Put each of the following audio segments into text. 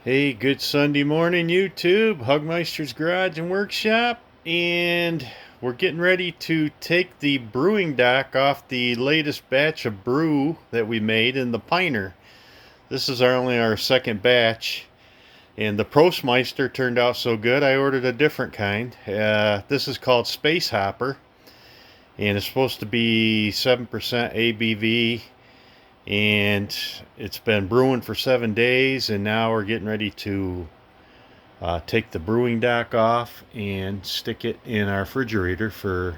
Hey, good Sunday morning, YouTube. Hugmeister's Garage and Workshop, and we're getting ready to take the brewing dock off the latest batch of brew that we made in the Pinter. This is only our second batch, and the Prostmeister turned out so good I ordered a different kind. This is called Space Hopper, and it's supposed to be 7% ABV. And it's been brewing for 7 days, and now we're getting ready to take the brewing dock off and stick it in our refrigerator for,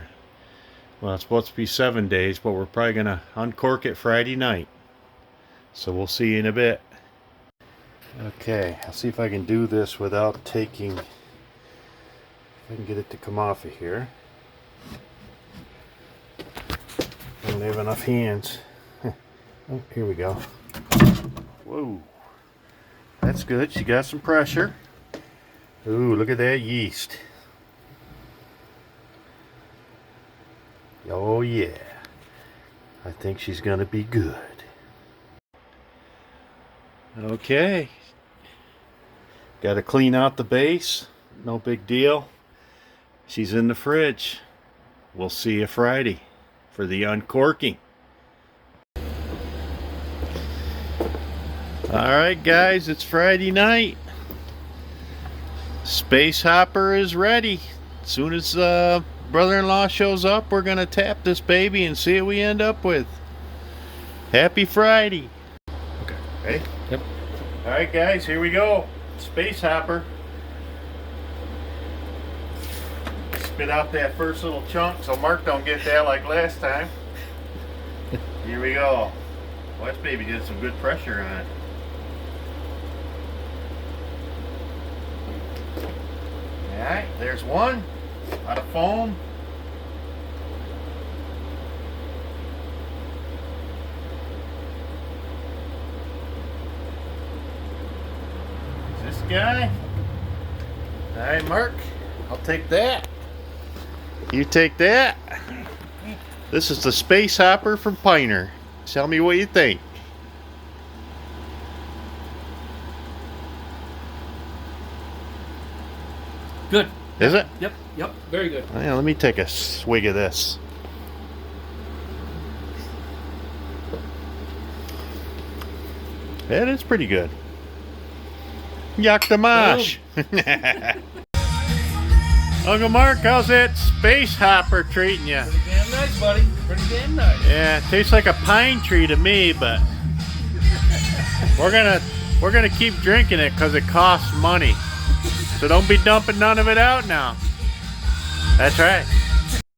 well, it's supposed to be 7 days, but we're probably going to uncork it Friday night. So we'll see you in a bit. Okay, I'll see if I can do this without taking, if I can get it to come off of here. I don't have enough hands. Oh, here we go. Whoa. That's good. She got some pressure. Ooh, look at that yeast. Oh, yeah. I think she's going to be good. Okay. Got to clean out the base. No big deal. She's in the fridge. We'll see you Friday for the uncorking. Alright guys, it's Friday night. Space Hopper is ready. As soon as brother-in-law shows up, we're going to tap this baby and see what we end up with. Happy Friday. Okay, ready? Yep. Alright guys, here we go. Space Hopper. Spit out that first little chunk so Mark don't get that like last time. Here we go. Well, this baby did some good pressure on it. Alright, there's one out of foam. This guy. Alright, Mark, I'll take that. You take that. This is the Space Hopper from Pinter. Tell me what you think. Good. Is it? Yep, very good. Oh, yeah, let me take a swig of this. That is pretty good. Yak the mosh. Uncle Mark, how's that Space Hopper treating you? Pretty damn nice, buddy. Pretty damn nice. Yeah, it tastes like a pine tree to me, but we're gonna keep drinking it because it costs money. So don't be dumping none of it out now. That's right.